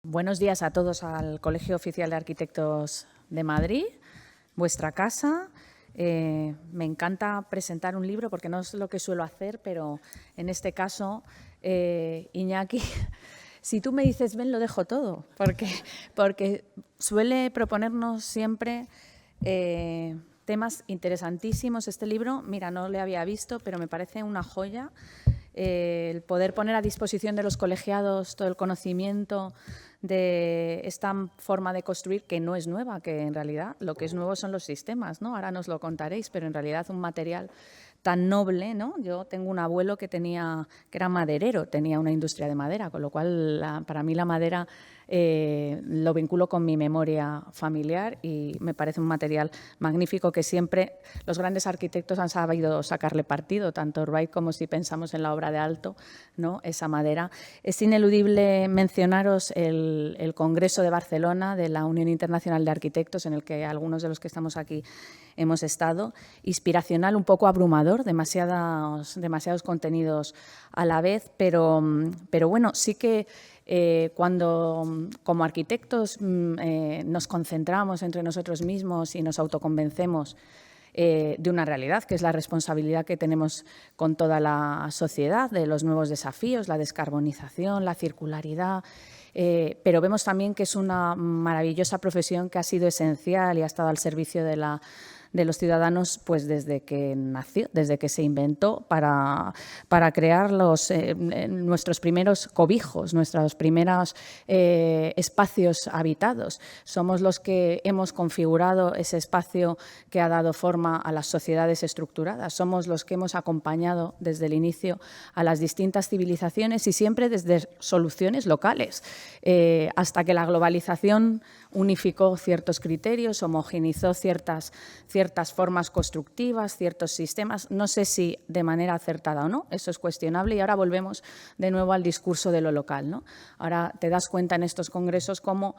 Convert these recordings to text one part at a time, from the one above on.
Buenos días a todos al Colegio Oficial de Arquitectos de Madrid, vuestra casa. Me encanta presentar un libro porque no es lo que suelo hacer, pero en este caso, Iñaki, si tú me dices ven, lo dejo todo, porque suele proponernos siempre temas interesantísimos. Este libro, mira, no le había visto, pero me parece una joya. El poder poner a disposición de los colegiados todo el conocimiento de esta forma de construir, que no es nueva, que en realidad lo que es nuevo son los sistemas, ¿no? Ahora nos lo contaréis, pero en realidad un material tan noble, ¿no? Yo tengo un abuelo que era maderero, tenía una industria de madera, con lo cual para mí la madera lo vinculo con mi memoria familiar y me parece un material magnífico que siempre los grandes arquitectos han sabido sacarle partido, tanto Wright como si pensamos en la obra de Aalto, ¿no? Esa madera. Es ineludible mencionaros el Congreso de Barcelona de la Unión Internacional de Arquitectos, en el que algunos de los que estamos aquí hemos estado, inspiracional, un poco abrumador, demasiados contenidos a la vez, pero bueno, sí que cuando como arquitectos nos concentramos entre nosotros mismos y nos autoconvencemos de una realidad, que es la responsabilidad que tenemos con toda la sociedad, de los nuevos desafíos, la descarbonización, la circularidad, pero vemos también que es una maravillosa profesión que ha sido esencial y ha estado al servicio de los ciudadanos pues desde que nació, desde que se inventó para crear nuestros primeros cobijos, nuestros primeros espacios habitados. Somos los que hemos configurado ese espacio que ha dado forma a las sociedades estructuradas. Somos los que hemos acompañado desde el inicio a las distintas civilizaciones y siempre desde soluciones locales, hasta que la globalización unificó ciertos criterios, homogeneizó ciertas formas constructivas, ciertos sistemas, no sé si de manera acertada o no, eso es cuestionable, y ahora volvemos de nuevo al discurso de lo local, ¿no? Ahora te das cuenta en estos congresos cómo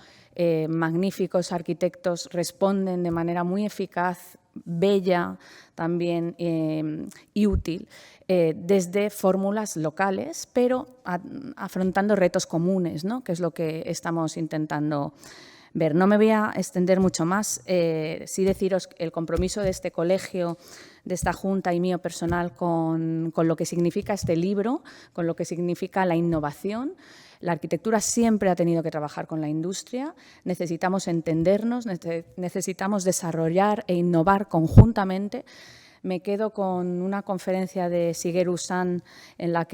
magníficos arquitectos responden de manera muy eficaz, bella también y útil desde fórmulas locales, pero afrontando retos comunes, ¿no? Que es lo que estamos intentando ver. No me voy a extender mucho más, sí deciros el compromiso de este colegio, de esta Junta y mío personal con lo que significa este libro, con lo que significa la innovación. La arquitectura siempre ha tenido que trabajar con la industria, necesitamos entendernos, necesitamos desarrollar e innovar conjuntamente. Me quedo con una conferencia de Shigeru Ban, en la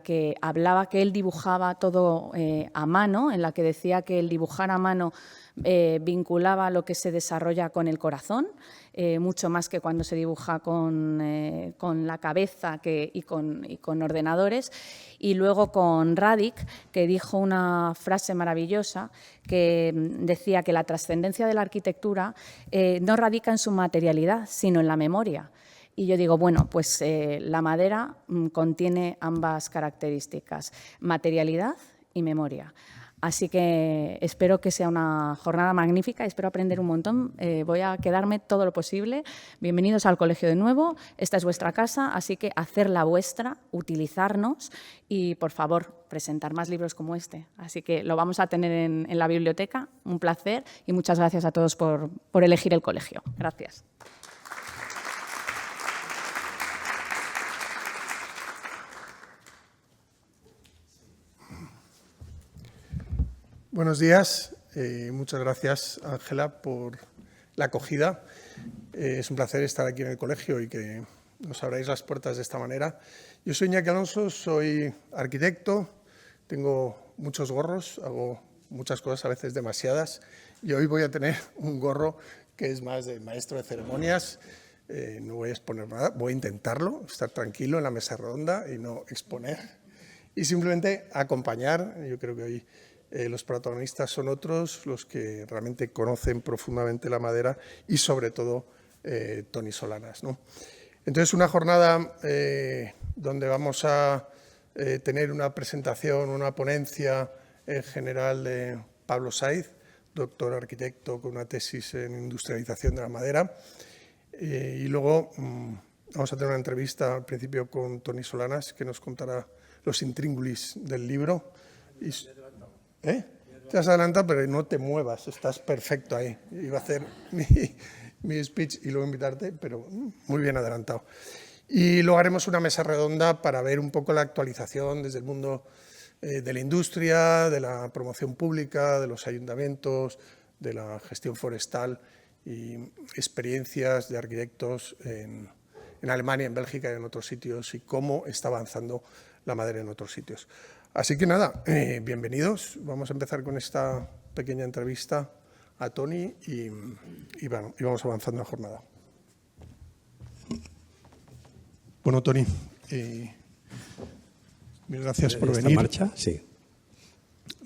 que hablaba que él dibujaba todo a mano, en la que decía que el dibujar a mano vinculaba lo que se desarrolla con el corazón, mucho más que cuando se dibuja con la cabeza y con ordenadores. Y luego con Radic, que dijo una frase maravillosa que decía que la trascendencia de la arquitectura no radica en su materialidad, sino en la memoria. Y yo digo, bueno, pues la madera contiene ambas características, materialidad y memoria. Así que espero que sea una jornada magnífica, espero aprender un montón, voy a quedarme todo lo posible. Bienvenidos al colegio de nuevo, esta es vuestra casa, así que hacerla vuestra, utilizarnos y, por favor, presentar más libros como este. Así que lo vamos a tener en la biblioteca, un placer y muchas gracias a todos por elegir el colegio. Gracias. Buenos días, muchas gracias, Ángela, por la acogida. Es un placer estar aquí en el colegio y que nos abráis las puertas de esta manera. Yo soy Iñaki Alonso, soy arquitecto, tengo muchos gorros, hago muchas cosas, a veces demasiadas, y hoy voy a tener un gorro que es más de maestro de ceremonias. No voy a exponer nada, voy a intentarlo, estar tranquilo en la mesa redonda y no exponer. Y simplemente acompañar. Yo creo que hoy los protagonistas son otros, los que realmente conocen profundamente la madera y, sobre todo, Toni Solanas, ¿no? Entonces, una jornada donde vamos a tener una presentación, una ponencia general de Pablo Saiz, doctor arquitecto con una tesis en industrialización de la madera. Y luego vamos a tener una entrevista al principio con Toni Solanas, que nos contará los intríngulis del libro. Te has adelantado, pero no te muevas, estás perfecto ahí. Iba a hacer mi speech y luego invitarte, pero muy bien adelantado. Y luego haremos una mesa redonda para ver un poco la actualización desde el mundo de la industria, de la promoción pública, de los ayuntamientos, de la gestión forestal y experiencias de arquitectos en Alemania, en Bélgica y en otros sitios y cómo está avanzando la madera en otros sitios. Así que nada, bienvenidos. Vamos a empezar con esta pequeña entrevista a Toni y vamos avanzando en la jornada. Bueno, Toni, mil gracias por venir. ¿Marcha? Sí.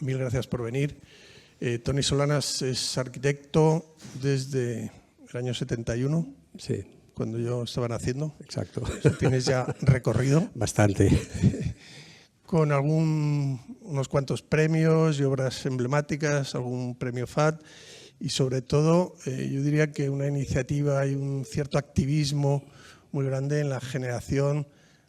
Mil gracias por venir. Toni Solanas es arquitecto desde el año 71, sí, cuando yo estaba naciendo. Exacto. Tienes ya recorrido. Bastante. Con unos cuantos premios y obras emblemáticas, algún premio FAT y sobre todo yo diría que una iniciativa y un cierto activismo muy grande en la generación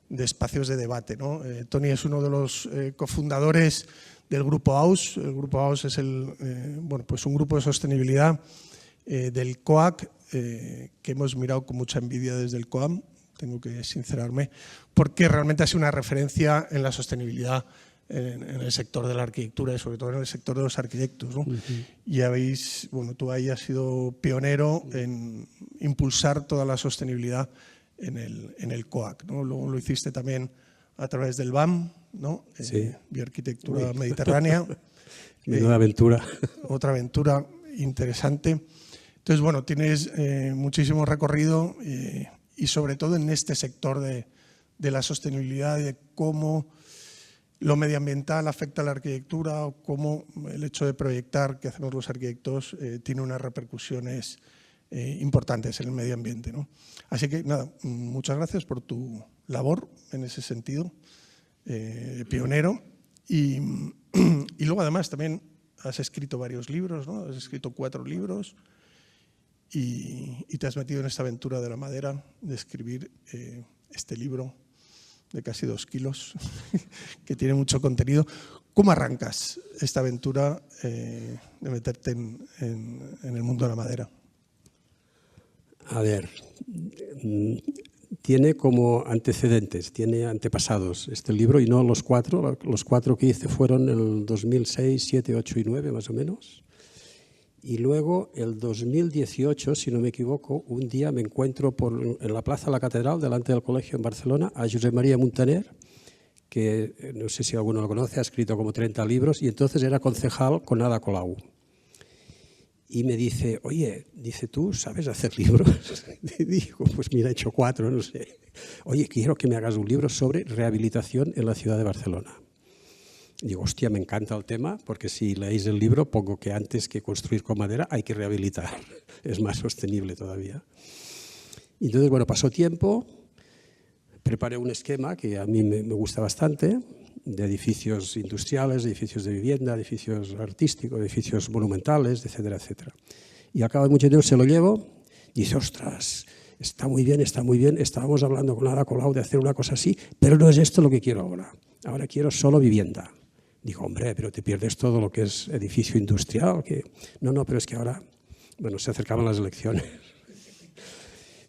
de espacios de debate, ¿no? Toni es uno de los cofundadores del Grupo AUS. El Grupo AUS es un grupo de sostenibilidad del COAC que hemos mirado con mucha envidia desde el COAM, tengo que sincerarme, porque realmente ha sido una referencia en la sostenibilidad en el sector de la arquitectura y sobre todo en el sector de los arquitectos, ¿no? Y tú ahí has sido pionero en impulsar toda la sostenibilidad en el COAC, ¿no? Luego lo hiciste también a través del BAM, ¿no? Sí. Bioarquitectura Mediterránea. Menuda aventura. Otra aventura interesante. Entonces, bueno, tienes muchísimo recorrido y sobre todo en este sector de la sostenibilidad y de cómo lo medioambiental afecta a la arquitectura o cómo el hecho de proyectar que hacemos los arquitectos tiene unas repercusiones importantes en el medio ambiente, ¿no? Así que, nada, muchas gracias por tu labor en ese sentido, pionero. Y luego, además, también has escrito varios libros, ¿no? Has escrito 4 libros y te has metido en esta aventura de la madera, de escribir este libro de casi 2 kilos, que tiene mucho contenido. ¿Cómo arrancas esta aventura de meterte en el mundo de la madera? A ver, tiene como antecedentes, tiene antepasados este libro y no los 4. Los 4 que hice fueron en el 2006, 7, 8 y 9 más o menos. Y luego el 2018, si no me equivoco, un día me encuentro en la Plaza de la Catedral, delante del colegio en Barcelona, a Josep María Muntaner, que no sé si alguno lo conoce, ha escrito como 30 libros y entonces era concejal con Ada Colau. Y me dice, oye, dice, ¿tú sabes hacer libros? Y digo, pues mira, he hecho 4, no sé. Oye, quiero que me hagas un libro sobre rehabilitación en la ciudad de Barcelona. Y digo, hostia, me encanta el tema, porque si leéis el libro pongo que antes que construir con madera hay que rehabilitar. Es más sostenible todavía. Y entonces, bueno, pasó tiempo, preparé un esquema que a mí me gusta bastante, de edificios industriales, de edificios de vivienda, edificios artísticos, edificios monumentales, etcétera, etcétera. Y al cabo de mucho tiempo se lo llevo y dice, ostras, está muy bien, estábamos hablando con Ada Colau de hacer una cosa así, pero no es esto lo que quiero ahora. Ahora quiero solo vivienda. Digo, hombre, pero te pierdes todo lo que es edificio industrial. Que... No, pero es que ahora, bueno, se acercaban las elecciones.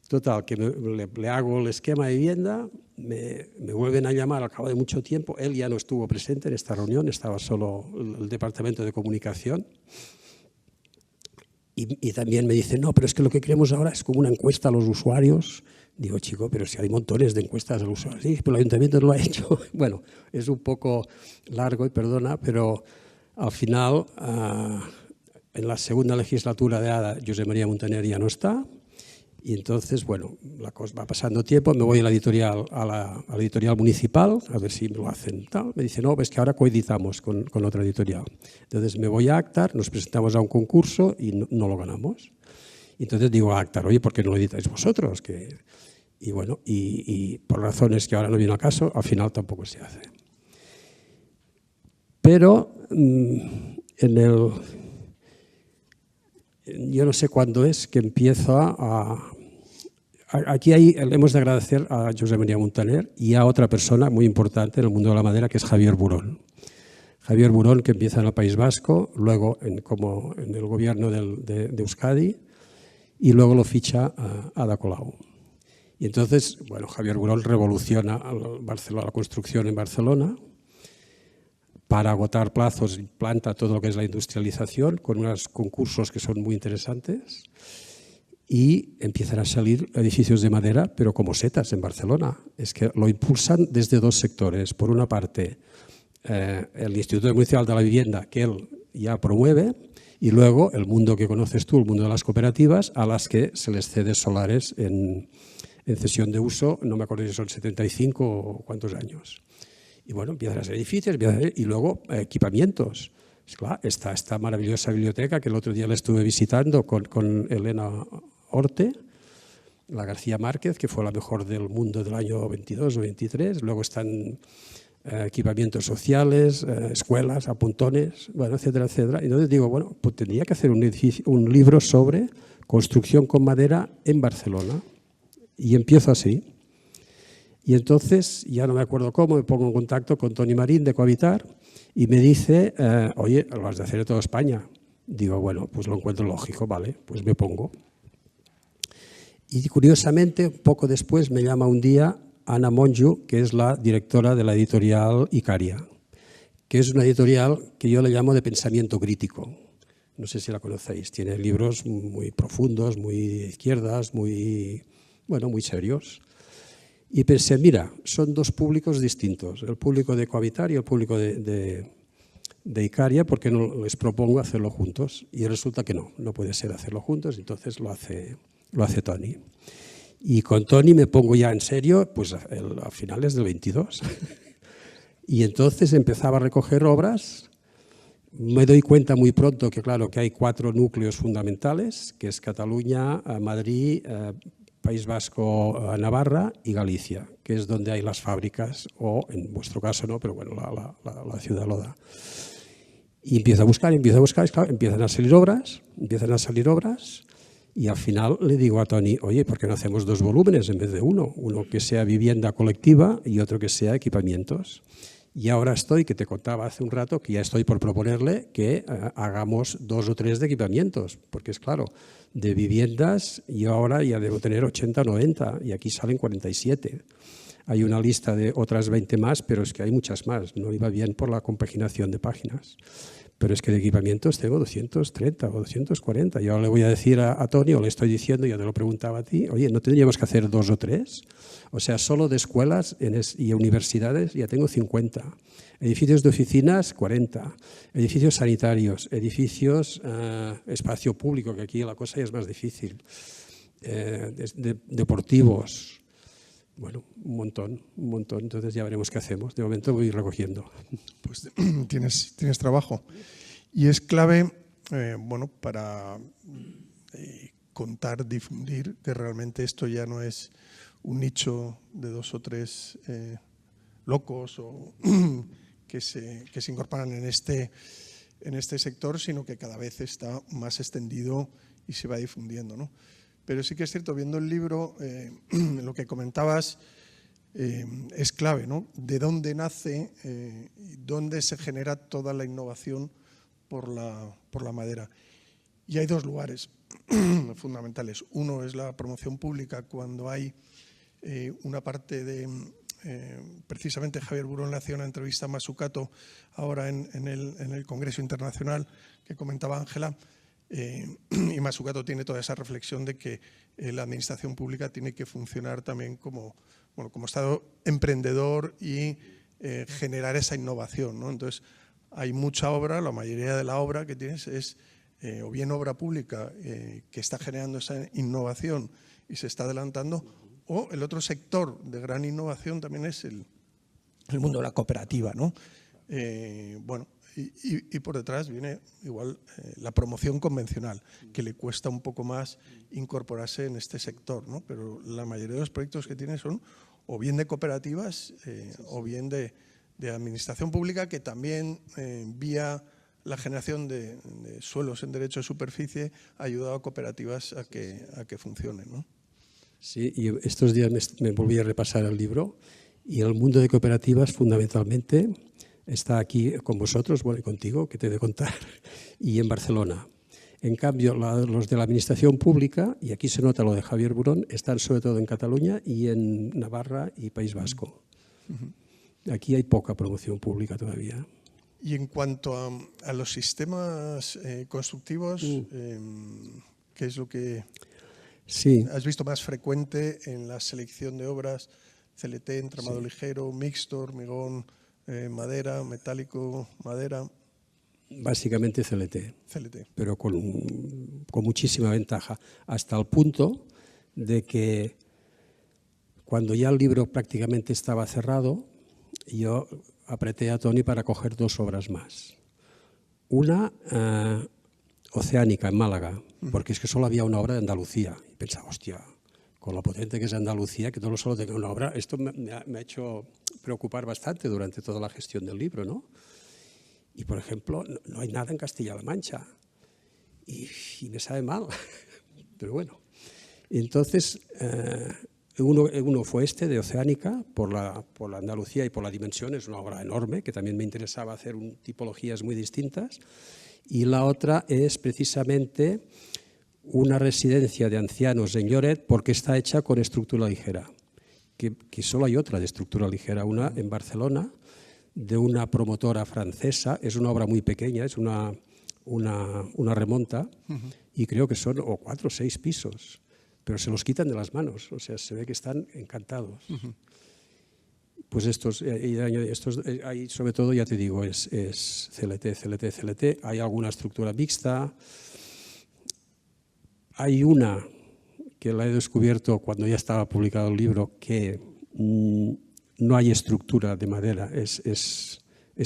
Total, que le hago el esquema de vivienda, me vuelven a llamar al cabo de mucho tiempo. Él ya no estuvo presente en esta reunión, estaba solo el departamento de comunicación. Y también me dice, no, pero es que lo que queremos ahora es como una encuesta a los usuarios. Digo, chico, pero si hay montones de encuestas a los usuarios. Sí, pero el ayuntamiento no lo ha hecho. Bueno, es un poco largo y perdona, pero al final, en la segunda legislatura de Ada, Josep María Muntaner ya no está. Y entonces, bueno, la cosa va pasando tiempo, me voy a la editorial municipal, a ver si me lo hacen tal. Me dice, no, es que ahora coeditamos con otra editorial. Entonces me voy a Actar, nos presentamos a un concurso y no lo ganamos. Y entonces digo a Actar, oye, ¿por qué no lo editáis vosotros? Y bueno, y por razones que ahora no viene al caso, al final tampoco se hace. Pero yo no sé cuándo es que empiezo a aquí hemos de agradecer a Josep María Montaner y a otra persona muy importante en el mundo de la madera, que es Javier Burón. Javier Burón, que empieza en el País Vasco, luego como en el gobierno de Euskadi, y luego lo ficha a Ada Colau. Y entonces, bueno, Javier Burón revoluciona la construcción en Barcelona. Para agotar plazos, planta todo lo que es la industrialización con unos concursos que son muy interesantes y empiezan a salir edificios de madera, pero como setas en Barcelona. Es que lo impulsan desde dos sectores. Por una parte, el Instituto Municipal de la Vivienda, que él ya promueve, y luego el mundo que conoces tú, el mundo de las cooperativas, a las que se les cede solares en cesión de uso, no me acuerdo si son 75 o cuántos años. Y bueno, empiezan a ser edificios y luego equipamientos. Pues claro, está esta maravillosa biblioteca que el otro día la estuve visitando con Elena Orte, la García Márquez, que fue la mejor del mundo del año 22 o 23. Luego están equipamientos sociales, escuelas, apuntones, bueno, etcétera, etcétera. Y entonces digo, bueno, pues tendría que hacer un libro sobre construcción con madera en Barcelona. Y empiezo así. Y entonces, ya no me acuerdo cómo, me pongo en contacto con Toni Marín de Cohabitar y me dice, oye, lo has de hacer en toda España. Digo, bueno, pues lo encuentro lógico, vale, pues me pongo. Y curiosamente, poco después me llama un día Ana Monju, que es la directora de la editorial Icaria, que es una editorial que yo le llamo de pensamiento crítico. No sé si la conocéis, tiene libros muy profundos, muy de izquierdas, muy serios. Y pensé, mira, son dos públicos distintos, el público de Cohabitar y el público de Icaria, porque no les propongo hacerlo juntos. Y resulta que no puede ser hacerlo juntos, entonces lo hace Toni. Y con Toni me pongo ya en serio, pues a finales del 22. Y entonces empezaba a recoger obras. Me doy cuenta muy pronto que, claro, que hay 4 núcleos fundamentales, que es Cataluña, Madrid, País Vasco, Navarra y Galicia, que es donde hay las fábricas, o en vuestro caso no, pero bueno, la ciudad lo da. Y empiezo a buscar, claro, empiezan a salir obras, y al final le digo a Toni, oye, ¿por qué no hacemos 2 volúmenes en vez de uno? Uno que sea vivienda colectiva y otro que sea equipamientos. Y ahora que te contaba hace un rato, que ya estoy por proponerle que hagamos 2 o 3 de equipamientos, porque es claro, de viviendas yo ahora ya debo tener 80 o 90 y aquí salen 47. Hay una lista de otras 20 más, pero es que hay muchas más, no iba bien por la compaginación de páginas. Pero es que de equipamientos tengo 230 o 240. Yo ahora le voy a decir a Toni, o le estoy diciendo, yo te lo preguntaba a ti, oye, ¿no tendríamos que hacer 2 o 3? O sea, solo de escuelas y universidades ya tengo 50. Edificios de oficinas, 40. Edificios sanitarios, edificios, espacio público, que aquí la cosa ya es más difícil. Deportivos. Bueno, un montón. Entonces ya veremos qué hacemos. De momento voy recogiendo. Pues tienes trabajo. Y es clave, para contar, difundir, que realmente esto ya no es un nicho de 2 o 3 locos o que se incorporan en este sector, sino que cada vez está más extendido y se va difundiendo, ¿no? Pero sí que es cierto, viendo el libro, lo que comentabas es clave, ¿no? De dónde nace, dónde se genera toda la innovación por la madera. Y hay 2 lugares fundamentales. Uno es la promoción pública, cuando hay una parte de… precisamente Javier Burón le hacía una entrevista a Masukato ahora en el Congreso Internacional que comentaba Ángela, y Masukato tiene toda esa reflexión de que la administración pública tiene que funcionar también como Estado emprendedor y generar esa innovación, ¿no? Entonces, hay mucha obra, la mayoría de la obra que tienes es o bien obra pública que está generando esa innovación y se está adelantando, o el otro sector de gran innovación también es el mundo de la cooperativa, ¿no? Y por detrás viene igual la promoción convencional, que le cuesta un poco más incorporarse en este sector, ¿no? Pero la mayoría de los proyectos que tiene son o bien de cooperativas o bien de administración pública, que también vía la generación de suelos en derecho de superficie ha ayudado a cooperativas a que funcionen, ¿no? Sí, y estos días me volví a repasar el libro y el mundo de cooperativas fundamentalmente está aquí con vosotros, bueno, y contigo, que te he de contar, y en Barcelona. En cambio, los de la administración pública, y aquí se nota lo de Javier Burón, están sobre todo en Cataluña y en Navarra y País Vasco. Aquí hay poca promoción pública todavía. Y en cuanto a los sistemas constructivos, ¿qué es lo que has visto más frecuente en la selección de obras? CLT, entramado ligero, mixto, hormigón, madera, metálico, madera. Básicamente CLT, pero con muchísima ventaja, hasta el punto de que cuando ya el libro prácticamente estaba cerrado, yo apreté a Toni para coger 2 obras más. Una oceánica en Málaga, porque es que solo había una obra de Andalucía. Y pensaba, hostia, con lo potente que es Andalucía, que no solo tenga una obra. Esto me ha hecho preocupar bastante durante toda la gestión del libro, ¿no? Y, por ejemplo, no hay nada en Castilla-La Mancha. Y me sabe mal, pero bueno. Entonces, uno fue este, de Oceánica, por la Andalucía y por la dimensión. Es una obra enorme, que también me interesaba hacer tipologías muy distintas. Y la otra es precisamente una residencia de ancianos en Lloret, porque está hecha con estructura ligera. Que solo hay otra de estructura ligera, una en Barcelona, de una promotora francesa. Es una obra muy pequeña, es una remonta, y creo que son 4 o 6 pisos, pero se los quitan de las manos, o sea, se ve que están encantados. Pues estos, ahí sobre todo, ya te digo, es CLT. Hay alguna estructura mixta. Hay una que la he descubierto cuando ya estaba publicado el libro, que no hay estructura de madera, es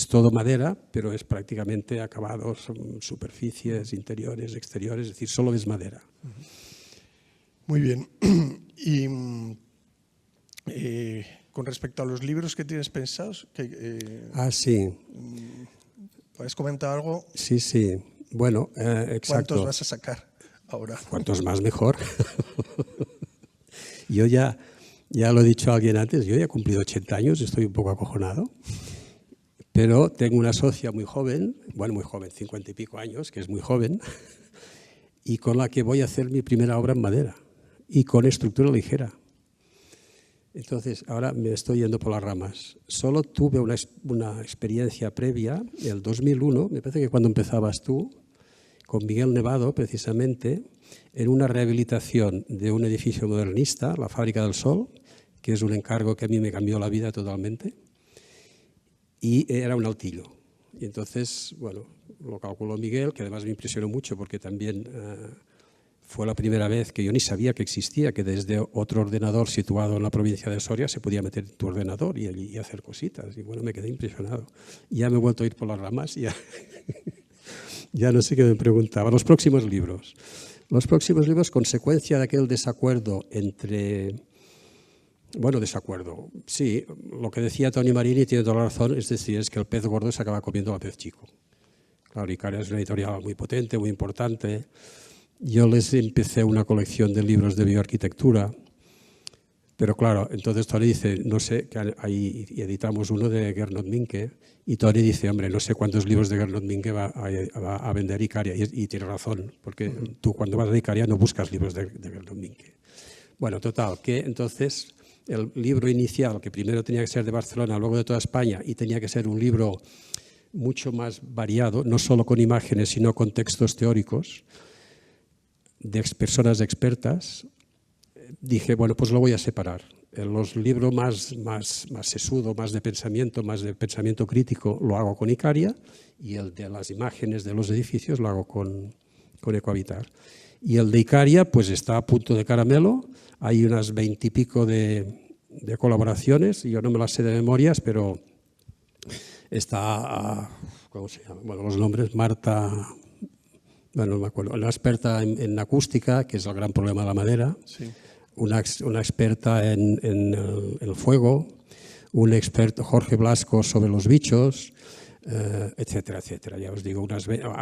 todo madera, pero es prácticamente acabados, superficies, interiores, exteriores, es decir, solo es madera. Muy bien. Y con respecto a los libros que tienes pensados, sí. ¿puedes comentar algo? Sí. Bueno, exacto. ¿Cuántos vas a sacar ahora? Cuantos más mejor. Yo ya lo he dicho a alguien antes, yo ya he cumplido 80 años, estoy un poco acojonado, pero tengo una socia muy joven, 50 y pico años, que es muy joven, y con la que voy a hacer mi primera obra en madera, y con estructura ligera. Entonces, ahora me estoy yendo por las ramas. Solo tuve una experiencia previa, el 2001, me parece que cuando empezabas tú, con Miguel Nevado, precisamente, en una rehabilitación de un edificio modernista, la Fábrica del Sol, que es un encargo que a mí me cambió la vida totalmente, y era un altillo. Y entonces, bueno, lo calculó Miguel, que además me impresionó mucho porque también fue la primera vez que yo ni sabía que existía, que desde otro ordenador situado en la provincia de Soria se podía meter tu ordenador y hacer cositas. Y bueno, me quedé impresionado. Y ya me he vuelto a ir por las ramas y ya no sé qué me preguntaba. Los próximos libros. Los próximos libros, consecuencia de aquel desacuerdo entre... Bueno, desacuerdo. Sí, lo que decía Toni Marini tiene toda la razón, es decir, es que el pez gordo se acaba comiendo al pez chico. Claro, Icaria es una editorial muy potente, muy importante. Yo les empecé una colección de libros de bioarquitectura, pero claro, entonces Toni dice, no sé, que ahí editamos uno de Gernot Minke, y Toni dice, hombre, no sé cuántos libros de Gernot Minke va a vender Icaria, y tiene razón, porque tú cuando vas a Icaria no buscas libros de Gernot Minke. Bueno, total, que entonces el libro inicial, que primero tenía que ser de Barcelona, luego de toda España, y tenía que ser un libro mucho más variado, no solo con imágenes, sino con textos teóricos, de personas expertas, dije, bueno, pues lo voy a separar. Los libros más sesudo, más de pensamiento crítico, lo hago con Icaria, y el de las imágenes de los edificios lo hago con Ecohabitar. Y el de Icaria, pues está a punto de caramelo, hay unas 20 y pico de colaboraciones, yo no me las sé de memorias, pero está, ¿cómo se llama? Bueno, los nombres, Marta... Bueno, no me acuerdo. Una experta en acústica, que es el gran problema de la madera, sí. Una experta en el fuego, un experto, Jorge Blasco, sobre los bichos, etcétera, etcétera. Ya os digo,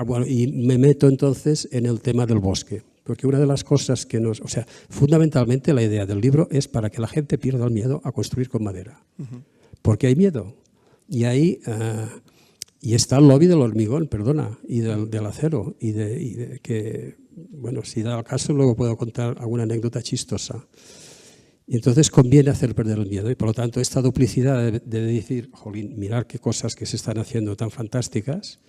bueno, y me meto entonces en el tema del bosque, Porque una de las cosas que o sea, fundamentalmente la idea del libro es para que la gente pierda el miedo a construir con madera. Porque hay miedo. Y ahí y está el lobby del hormigón, perdona, y del acero. Y de que, bueno, si da el caso, luego puedo contar alguna anécdota chistosa. Y entonces conviene hacer perder el miedo. Y por lo tanto, esta duplicidad de decir, jolín, mirar qué cosas que se están haciendo tan fantásticas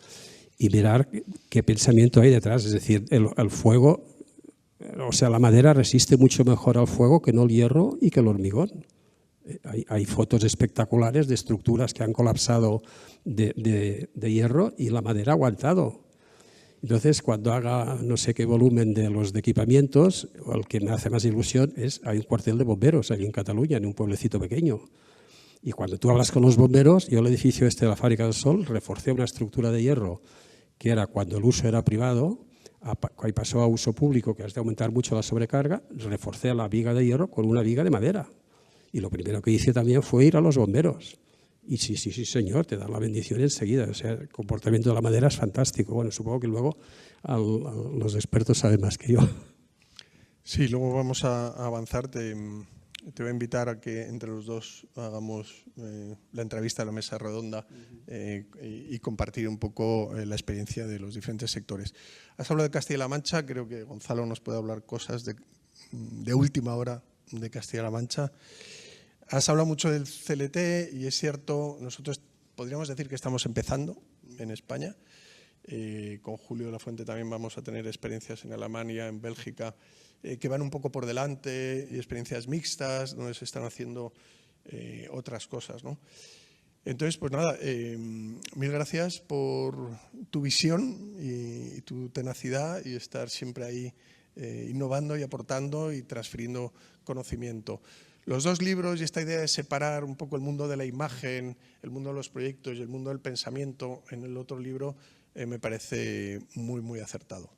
y mirar qué pensamiento hay detrás. Es decir, el fuego, o sea, la madera resiste mucho mejor al fuego que no el hierro y que el hormigón. Hay fotos espectaculares de estructuras que han colapsado de hierro y la madera ha aguantado. Entonces, cuando haga no sé qué volumen de los de equipamientos, el que me hace más ilusión es, hay un cuartel de bomberos allí en Cataluña, en un pueblecito pequeño. Y cuando tú hablas con los bomberos, yo el edificio este de la Fábrica del Sol reforcé una estructura de hierro que era cuando el uso era privado, y pasó a uso público, que has de aumentar mucho la sobrecarga, reforcé la viga de hierro con una viga de madera. Y lo primero que hice también fue ir a los bomberos. Y sí, señor, te dan la bendición enseguida. O sea, el comportamiento de la madera es fantástico. Bueno, supongo que luego los expertos saben más que yo. Sí, luego vamos a avanzar. Te voy a invitar a que entre los dos hagamos la entrevista a la mesa redonda y compartir un poco la experiencia de los diferentes sectores. Has hablado de Castilla-La Mancha, creo que Gonzalo nos puede hablar cosas de última hora de Castilla-La Mancha. Has hablado mucho del CLT y es cierto, nosotros podríamos decir que estamos empezando en España. Con Julio de la Fuente también vamos a tener experiencias en Alemania, en Bélgica, que van un poco por delante, y experiencias mixtas, donde se están haciendo otras cosas, ¿no? Entonces, pues nada, mil gracias por tu visión y tu tenacidad y estar siempre ahí innovando y aportando y transfiriendo conocimiento. Los dos libros y esta idea de separar un poco el mundo de la imagen, el mundo de los proyectos y el mundo del pensamiento en el otro libro me parece muy, muy acertado,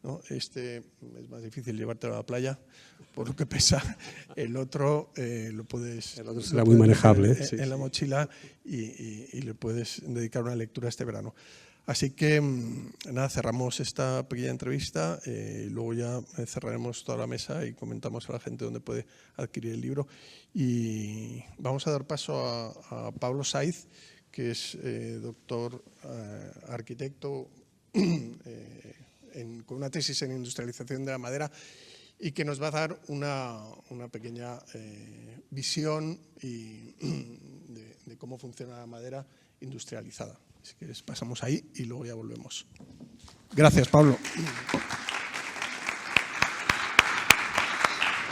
¿no? Este es más difícil llevártelo a la playa, por lo que pesa. El otro lo puedes... El otro será muy manejable. En la mochila y le puedes dedicar una lectura este verano. Así que, nada, cerramos esta pequeña entrevista, luego ya cerraremos toda la mesa y comentamos a la gente dónde puede adquirir el libro. Y vamos a dar paso a Pablo Saiz, que es doctor arquitecto con una tesis en industrialización de la madera y que nos va a dar una pequeña visión de cómo funciona la madera industrializada. Así que pasamos ahí y luego ya volvemos. Gracias, Pablo.